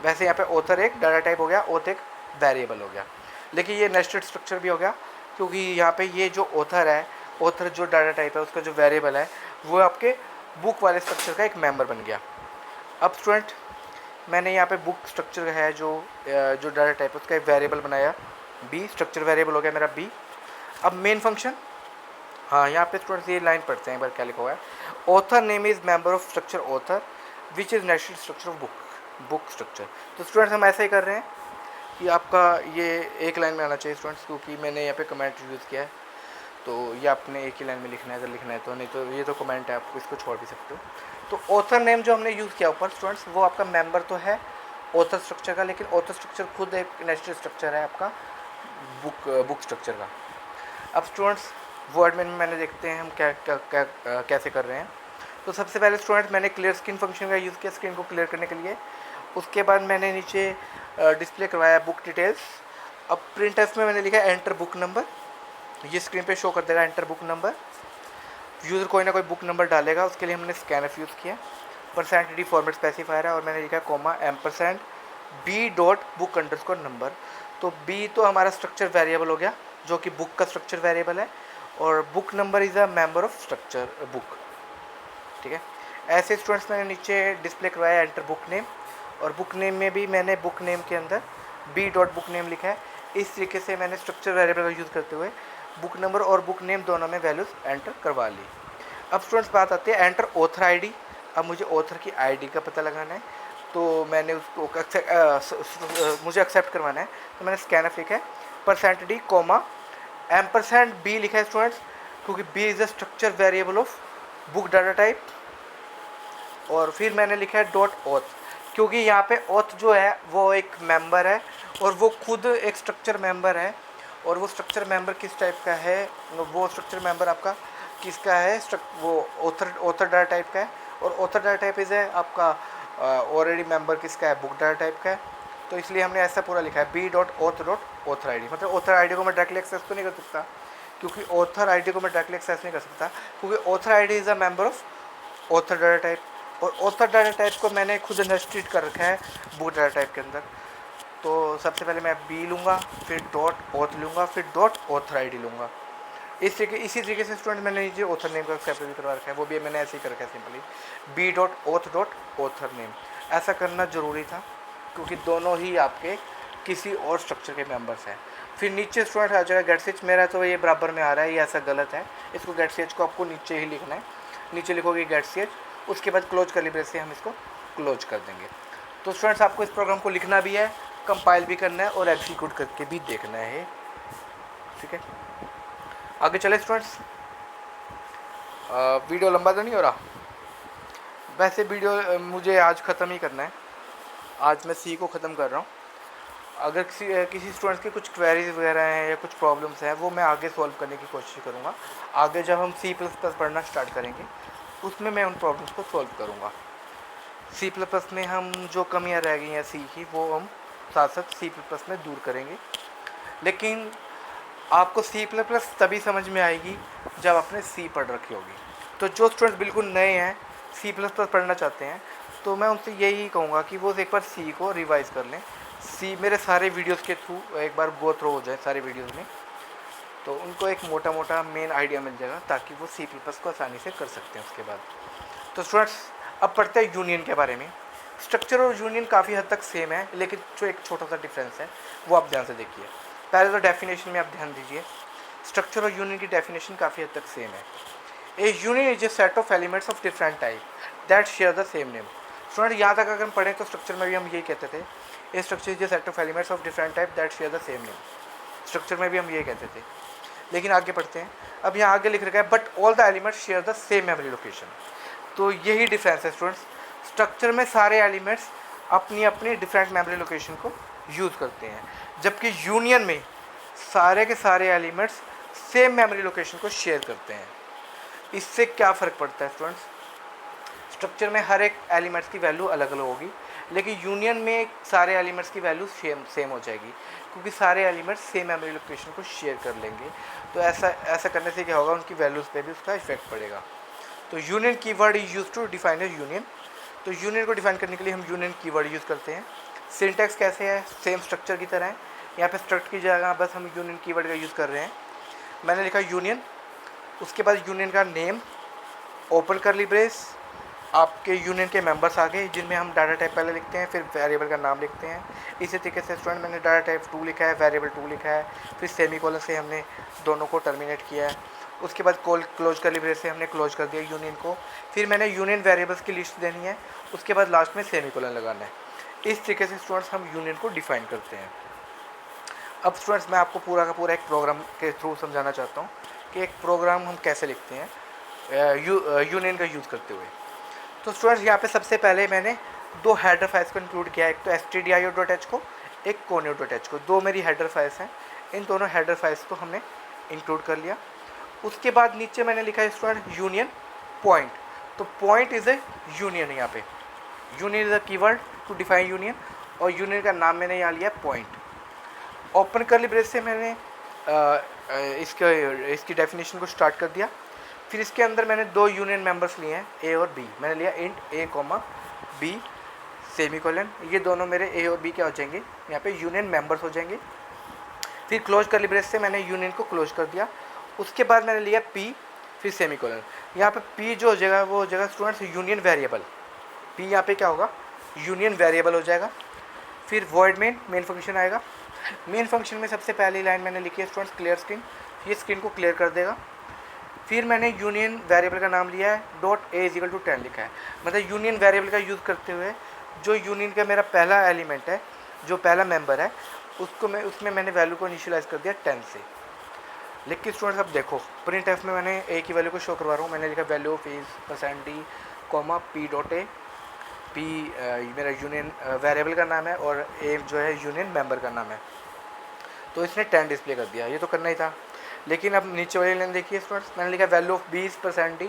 वैसे यहाँ पे ऑथर एक डाटा टाइप हो गया, ऑथ एक वेरिएबल हो गया। लेकिन ये नेस्टेड स्ट्रक्चर भी हो गया क्योंकि यहाँ पे ये जो ऑथर है ऑथर जो डाटा टाइप है उसका जो वेरिएबल है वो आपके बुक वाले स्ट्रक्चर का एक मेंबर बन गया। अब स्टूडेंट मैंने यहाँ पे बुक स्ट्रक्चर है जो डाटा टाइप है उसका एक वेरिएबल बनाया बी, स्ट्रक्चर वेरिएबल हो गया मेरा बी। अब मेन फंक्शन, हाँ यहाँ पे स्टूडेंट्स ये लाइन पढ़ते हैं एक बार क्या लिखा हुआ है, author name is member of structure author which is natural structure of book structure. तो स्टूडेंट्स हम ऐसे ही कर रहे हैं कि आपका ये एक लाइन में आना चाहिए स्टूडेंट्स, क्योंकि मैंने यहाँ पे कमेंट यूज़ किया है तो ये आपने एक ही लाइन में लिखना है अगर लिखना है तो, नहीं तो ये तो कमेंट है, आप इसको छोड़ भी सकते हो। तो ऑथर नेम जो हमने यूज़ किया ऊपर स्टूडेंट्स वो आपका मेंबर तो है ऑथर स्ट्रक्चर का, लेकिन ऑथर स्ट्रक्चर खुद एक नेचुरल स्ट्रक्चर है आपका बुक स्ट्रक्चर का। अब स्टूडेंट्स वर्ड में मैंने देखते हैं हम कैसे कर रहे हैं। तो सबसे पहले स्टूडेंट्स मैंने क्लियर स्क्रीन फंक्शन का यूज़ किया स्क्रीन को क्लियर करने के लिए। उसके बाद मैंने नीचे डिस्प्ले करवाया बुक डिटेल्स। अब प्रिंट में मैंने लिखा एंटर बुक नंबर, ये स्क्रीन पे शो कर देगा एंटर बुक नंबर। यूज़र कोई ना कोई बुक नंबर डालेगा, उसके लिए हमने स्कैनफ यूज़ किया। %d फॉर्मेट स्पेसिफायर है और मैंने लिखा comma ampersand b dot book underscore number. तो b तो हमारा स्ट्रक्चर वेरिएबल हो गया जो कि बुक का स्ट्रक्चर वेरिएबल है, और book number is a member of structure book. ठीक है, ऐसे स्टूडेंट्स मैंने नीचे डिस्प्ले करवाया एंटर बुक नेम, और बुक नेम में भी मैंने बुक नेम के अंदर b डॉट बुक नेम लिखा है। इस तरीके से मैंने स्ट्रक्चर वेरिएबल का यूज़ करते हुए बुक नंबर और बुक नेम दोनों में वैल्यूज़ एंटर करवा ली। अब स्टूडेंट्स बात आती है एंटर ऑथर आईडी। अब मुझे ऑथर की आईडी का पता लगाना है, तो मैंने उसको मुझे एक्सेप्ट करवाना है, तो मैंने स्कैनफ लिखा है %d कॉमा एम्परसेंड b लिखा है स्टूडेंट्स, क्योंकि b is the structure variable of book data type. और फिर मैंने लिखा है डॉट ऑथ, क्योंकि यहाँ पे ऑथ जो है वो एक मेंबर है और वो खुद एक स्ट्रक्चर मेंबर है। और वो स्ट्रक्चर मेंबर किस टाइप का है, वो स्ट्रक्चर मेंबर आपका किसका है, वो ऑथर डाटा टाइप का है। और ऑथर डाटा टाइप इज़ है आपका ऑलरेडी मेंबर किसका है, बुक डाटा टाइप का है। तो इसलिए हमने ऐसा पूरा लिखा है b dot auth dot author I D. मतलब ऑथर आई डी को मैं डायरेक्टली एक्सेस तो नहीं कर सकता, क्योंकि ऑथर आई डी को मैं डायरेक्टली एक्सेस नहीं कर सकता, क्योंकि author I D is a member of author data type. और ऑथर डाटा टाइप को मैंने खुद नेस्टेड कर रखा है बुक डाटा टाइप के अंदर। तो सबसे पहले मैं b लूँगा, फिर डॉट ऑथ लूँगा, फिर डॉट ऑथर आई डी लूँगा। इसी तरीके से स्टूडेंट मैंने नीचे ऑथर नेम का एक्सेप्ट भी करवा रखा है, वो भी मैंने ऐसे ही कर रखा है simply b dot auth dot author name. ऐसा करना ज़रूरी था क्योंकि दोनों ही आपके किसी और स्ट्रक्चर के मेंबर्स हैं। फिर नीचे स्टूडेंट आ जाएगा गेट स्विच, मेरा तो ये बराबर में आ रहा है, ये ऐसा गलत है, इसको गेट स्विच को आपको नीचे ही लिखना है। नीचे लिखोगे गेट स्विच, उसके बाद क्लोज करली ब्रेस से हम इसको क्लोज कर देंगे। तो स्टूडेंट्स आपको इस प्रोग्राम को लिखना भी है, कंपाइल भी करना है और एग्जीक्यूट करके भी देखना है। ठीक है, आगे चले स्टूडेंट्स। वीडियो लंबा तो नहीं हो रहा, वैसे वीडियो मुझे आज ख़त्म ही करना है, आज मैं सी को ख़त्म कर रहा हूँ। अगर किसी स्टूडेंट्स के कुछ क्वेरीज वगैरह हैं या कुछ प्रॉब्लम्स हैं वो मैं आगे सॉल्व करने की कोशिश करूँगा। आगे जब हम C++ पढ़ना स्टार्ट करेंगे उसमें मैं उन प्रॉब्लम्स को सॉल्व करूँगा। C++ में हम जो कमियाँ रह गई हैं सी की वो हम साथ साथ C++ में दूर करेंगे। लेकिन आपको C++ तभी समझ में आएगी जब आपने सी पढ़ रखी होगी। तो जो स्टूडेंट्स बिल्कुल नए हैं C++ पढ़ना चाहते हैं तो मैं उनसे यही कहूँगा कि वो एक बार सी को रिवाइज़ कर लें। सी मेरे सारे वीडियोस के थ्रू एक बार गो थ्रू हो जाए सारे वीडियोस में, तो उनको एक मोटा मोटा मेन आइडिया मिल जाएगा ताकि वो C++ को आसानी से कर सकते हैं उसके बाद। तो स्टूडेंट्स अब पढ़ते हैं यूनियन के बारे में। स्ट्रक्चर और यूनियन काफ़ी हद तक सेम है, लेकिन जो एक छोटा सा डिफरेंस है वो आप ध्यान से देखिए। पहले तो डेफिनेशन में आप ध्यान दीजिए, स्ट्रक्चर और यूनियन की डेफिनेशन काफ़ी हद तक सेम है। A union is a set of elements of different type that share the same name. Student यहाँ तक अगर हम पढ़ें तो स्ट्रक्चर में भी हम यही कहते थे, a structure is a set of elements of different type that share the same name. Structure में भी हम यही कहते थे, लेकिन आगे पढ़ते हैं। अब यहाँ आगे लिख रखा है but all the elements share the same memory location. तो यही डिफरेंस है स्टूडेंट्स, स्ट्रक्चर में सारे एलिमेंट्स अपनी अपनी डिफरेंट मेमोरी लोकेशन को यूज़ करते हैं, जबकि यूनियन में सारे के सारे एलिमेंट्स सेम मेमोरी लोकेशन को शेयर करते हैं। इससे क्या फ़र्क पड़ता है स्टूडेंट्स, स्ट्रक्चर में हर एक एलिमेंट्स की वैल्यू अलग अलग होगी, लेकिन यूनियन में सारे एलिमेंट्स की वैल्यू सेम हो जाएगी क्योंकि सारे एलिमेंट्स सेम मेमोरी लोकेशन को शेयर कर लेंगे। तो ऐसा करने से क्या होगा, उनकी वैल्यूज़ पे भी उसका इफेक्ट पड़ेगा। तो union keyword is use to define a union. तो यूनियन को डिफाइन करने के लिए हम यूनियन कीवर्ड यूज़ करते हैं। सिंटैक्स कैसे है, सेम स्ट्रक्चर की तरह है। यहाँ पे स्ट्रक्ट की जगह बस हम यूनियन कीवर्ड का यूज़ कर रहे हैं। मैंने लिखा यूनियन, उसके बाद यूनियन का नेम, ओपन करली ब्रेस, आपके यूनियन के मेंबर्स आ गए जिनमें हम डाटा टाइप पहले लिखते हैं, फिर वेरिएबल का नाम लिखते हैं। इसी तरीके से स्टूडेंट मैंने डाटा टाइप 2 लिखा है, वेरिएबल 2 लिखा है, फिर सेमीकोलन से हमने दोनों को टर्मिनेट किया है। उसके बाद क्लोज करली ब्रेस से हमने क्लोज कर दिया यूनियन को। फिर मैंने यूनियन वेरिएबल्स की लिस्ट देनी है, उसके बाद लास्ट में सेमीकोलन लगाना है। इस तरीके से स्टूडेंट्स हम यूनियन को डिफाइन करते हैं। अब स्टूडेंट्स मैं आपको पूरा का पूरा एक प्रोग्राम के थ्रू समझाना चाहता हूँ कि एक प्रोग्राम हम कैसे लिखते हैं यूनियन का यूज़ करते हुए। तो स्टूडेंट्स यहाँ पे सबसे पहले मैंने दो हेडर फाइल्स को इंक्लूड किया है, एक तो stdio.h को, एक conio.h को। दो मेरी हेडर फाइल्स हैं, इन दोनों हेडर फाइल्स को हमने इंक्लूड कर लिया। उसके बाद नीचे मैंने लिखा है स्टूडेंट यूनियन पॉइंट। तो पॉइंट इज़ ए यूनियन, यहाँ पे union is a keyword to define union, और यूनियन का नाम मैंने यहाँ लिया पॉइंट। ओपन करली ब्रेस से मैंने इसकी डेफिनेशन को स्टार्ट कर दिया। फिर इसके अंदर मैंने दो यूनियन मेंबर्स लिए हैं, ए और बी। मैंने लिया इंट ए कॉमा बी सेमीकोलन, ये दोनों मेरे ए और बी क्या हो जाएंगे, यहाँ पे यूनियन मेंबर्स हो जाएंगे। फिर क्लोज करली ब्रेस से मैंने यूनियन को क्लोज कर दिया। उसके बाद मैंने लिया पी, फिर सेमीकोलन। यहाँ पे पी जो हो जाएगा वो हो जाएगा स्टूडेंट्स यूनियन वेरिएबल। पी यहाँ पे क्या होगा, यूनियन वेरिएबल हो जाएगा। फिर वॉइड मेन फंक्शन आएगा। मेन फंक्शन में सबसे पहली लाइन मैंने लिखी है स्टूडेंट्स क्लियर स्क्रीन, ये स्क्रीन को क्लियर कर देगा। फिर मैंने यूनियन वेरिएबल का नाम लिया है डॉट ए इक्वल टू 10 लिखा है। मतलब यूनियन वेरिएबल का यूज़ करते हुए जो यूनियन का मेरा पहला एलिमेंट है, जो पहला मेंबर है, उसमें मैंने वैल्यू को इनिशियलाइज कर दिया 10 से। लेकिन स्टूडेंट्स अब देखो प्रिंट एफ में मैंने ए की वैल्यू को शो करवा रहा हूँ। मैंने लिखा value of is %d comma P dot A. P मेरा यूनियन वेरिएबल का नाम है और ए जो है यूनियन मेंबर का नाम है। तो इसने 10 डिस्प्ले कर दिया, ये तो करना ही था। लेकिन अब नीचे वाली लाइन देखिए स्टूडेंट्स, मैंने लिखा value of B is %d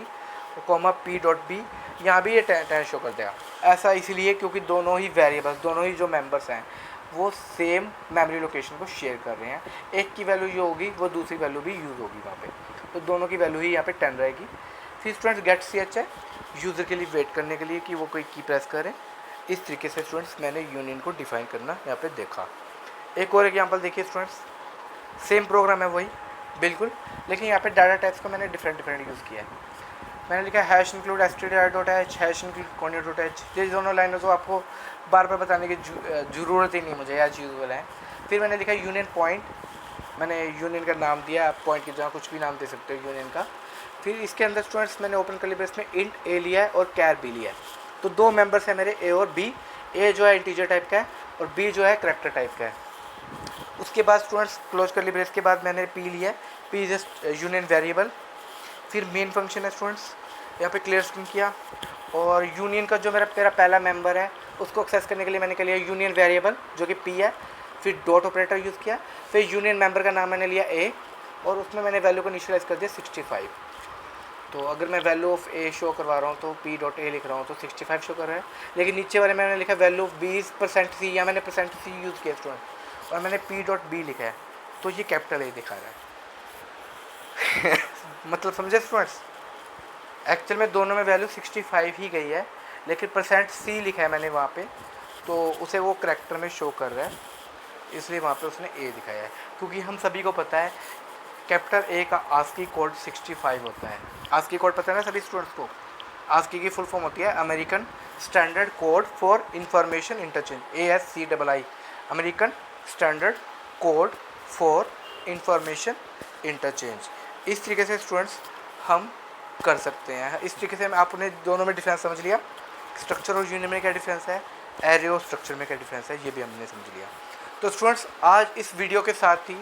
comma P dot B, यहाँ भी ये 10 शो कर देगा। ऐसा इसलिए क्योंकि दोनों ही वेरिएबल्स, दोनों ही जो मेंबर्स हैं वो सेम मेमोरी लोकेशन को शेयर कर रहे हैं। एक की वैल्यू जो होगी वो दूसरी वैल्यू भी यूज़ होगी वहाँ पे, तो दोनों की वैल्यू ही यहाँ पे 10 रहेगी। फिर स्टूडेंट्स गेट ch है यूज़र के लिए वेट करने के लिए कि वो कोई की प्रेस करें। इस तरीके से स्टूडेंट्स मैंने यूनियन को डिफाइन करना यहाँ पे देखा। एक और एग्जाम्पल देखिए स्टूडेंट्स, सेम प्रोग्राम है वही बिल्कुल, लेकिन यहाँ पे डाटा टाइप्स को मैंने डिफरेंट यूज़ किया है। मैंने लिखा hash include stdio.h, hash include conio.h। ये दोनों लाइनों को आपको बार बार बताने की ज़रूरत ही नहीं मुझे, यार यूज़फुल है। फिर मैंने लिखा यूनियन पॉइंट, मैंने यूनियन का नाम दिया, आप पॉइंट की जगह कुछ भी नाम दे सकते हो यूनियन का। फिर इसके अंदर स्टूडेंट्स मैंने ओपन करली ब्रेस में इंट ए लिया है और कैर बी लिया है। तो दो मेंबर्स हैं मेरे ए और बी। ए जो है इंटीजर टाइप का है और बी जो है करैक्टर टाइप का है। उसके बाद स्टूडेंट्स क्लोज करली ब्रेस के बाद मैंने पी लिया है, पी इज यूनियन वेरिएबल। फिर मेन फंक्शन है स्टूडेंट्स, यहाँ पे क्लियर स्क्रीन किया, और यूनियन का जो मेरा पहला मेंबर है उसको एक्सेस करने के लिए मैंने क्या लिया, यूनियन वेरिएबल जो कि पी है। फिर डॉट ऑपरेटर यूज़ किया। फिर यूनियन मेंबर का नाम मैंने लिया ए, और उसमें मैंने वैल्यू को इनिशियलाइज कर दिया 65। तो अगर मैं वैल्यू ऑफ ए शो करवा रहा हूँ तो पी डॉट ए लिख रहा हूँ तो 65 शो कर रहा है। लेकिन नीचे वाले मैंने लिखा value of B is %c, या मैंने %c यूज़ किया स्टूडेंट, और मैंने पी डॉट बी लिखा है तो ये कैपिटल ए दिखा रहा है। मतलब समझे स्टूडेंट्स, एक्चुअल में दोनों में वैल्यू 65 ही गई है, लेकिन %c लिखा है मैंने वहाँ पे, तो उसे वो करैक्टर में शो कर रहा है, इसलिए वहाँ पे उसने ए दिखाया है। क्योंकि हम सभी को पता है कैपिटल ए का आस्की कोड 65 होता है। आस्की कोड पता है ना सभी स्टूडेंट्स को? आस्की की फुल फॉर्म होती है American standard code for information interchange, ASCII, American standard code for information interchange. इस तरीके से स्टूडेंट्स हम कर सकते हैं। इस तरीके से आपने दोनों में डिफरेंस समझ लिया, स्ट्रक्चर और यूनियन में क्या डिफरेंस है, एरे और स्ट्रक्चर में क्या डिफरेंस है, ये भी हमने समझ लिया। तो स्टूडेंट्स आज इस वीडियो के साथ ही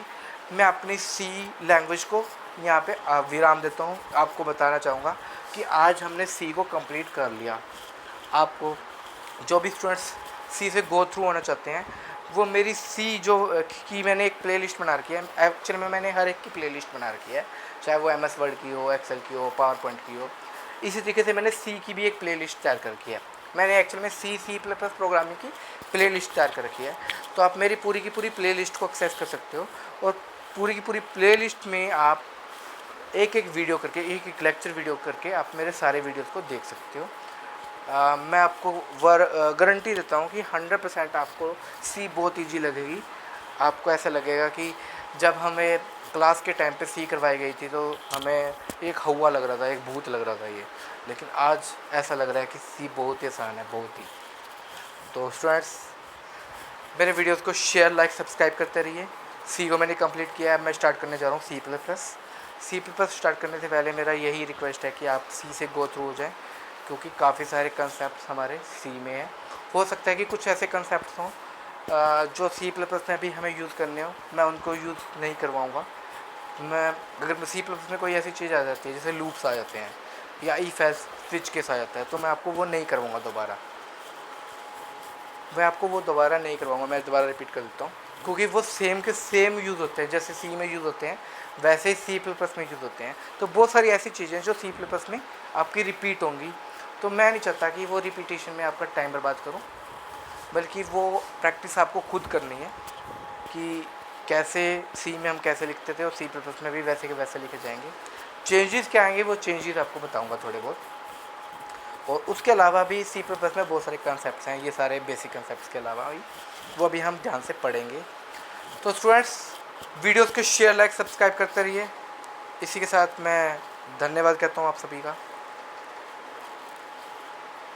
मैं अपनी सी लैंग्वेज को यहाँ पे विराम देता हूँ। आपको बताना चाहूँगा कि आज हमने सी को कंप्लीट कर लिया। आपको जो भी स्टूडेंट्स सी से गो थ्रू होना चाहते हैं, वो मेरी सी जो की मैंने एक प्लेलिस्ट बना रखी है। एक्चुअली में मैंने हर एक की प्लेलिस्ट बना रखी है, चाहे वो MS वर्ड की हो, एक्सेल की हो, पावर पॉइंट की हो। इसी तरीके से मैंने सी की भी एक प्लेलिस्ट तैयार कर रखी है। मैंने एक्चुअल में C++ प्रोग्रामिंग की प्लेलिस्ट तैयार कर रखी है। तो आप मेरी पूरी की पूरी प्लेलिस्ट को एक्सेस कर सकते हो, और पूरी की पूरी प्लेलिस्ट में आप एक एक वीडियो करके, एक एक लेक्चर वीडियो करके आप मेरे सारे वीडियोस को देख सकते हो। मैं आपको गारंटी देता हूँ कि 100% आपको सी बहुत ईजी लगेगी। आपको ऐसा लगेगा कि जब हमें क्लास के टाइम पे सी करवाई गई थी तो हमें एक हवा लग रहा था, एक भूत लग रहा था ये, लेकिन आज ऐसा लग रहा है कि सी बहुत ही आसान है, बहुत ही। तो स्टूडेंट्स, मेरे वीडियोस को शेयर, लाइक, सब्सक्राइब करते रहिए। सी को मैंने कंप्लीट किया है, मैं स्टार्ट करने जा रहा हूँ C plus plus. C plus plus start करने से पहले मेरा यही रिक्वेस्ट है कि आप सी से गो थ्रू हो जाएँ, क्योंकि काफ़ी सारे कंसेप्ट हमारे सी में हैं। हो सकता है कि कुछ ऐसे कंसेप्ट हों जो सी प्लस प्लस में भी हमें यूज़ करने हो, मैं उनको यूज़ नहीं करवाऊँगा। मैं अगर सी प्लस में कोई ऐसी चीज़ आ जाती है जैसे लूप्स आ जाते हैं या इफ एल्स स्विच केस आ जाता है, तो मैं आपको वो नहीं करवाऊँगा दोबारा। नहीं करवाऊँगा, मैं दोबारा रिपीट कर देता हूँ, क्योंकि वो सेम के सेम यूज़ होते हैं, जैसे सी में यूज़ होते हैं वैसे ही सी प्लस प्लस में यूज़ होते हैं। तो बहुत सारी ऐसी चीज़ें जो सी प्लस प्लस में आपकी रिपीट होंगी, तो मैं नहीं चाहता कि वो रिपीटेशन में आपका टाइम बर्बाद करूँ, बल्कि वो प्रैक्टिस आपको खुद करनी है कि कैसे सी में हम कैसे लिखते थे और सी प्लस प्लस में भी वैसे के वैसे लिखे जाएंगे। चेंजेस क्या आएंगे वो चेंजेस आपको बताऊंगा थोड़े बहुत, और उसके अलावा भी सी प्लस प्लस में बहुत सारे कंसेप्ट हैं, ये सारे बेसिक कंसेप्ट के अलावा भी वो अभी हम ध्यान से पढ़ेंगे। तो स्टूडेंट्स, वीडियोज़ को शेयर, लाइक, सब्सक्राइब करते रहिए। इसी के साथ मैं धन्यवाद कहता हूँ आप सभी का।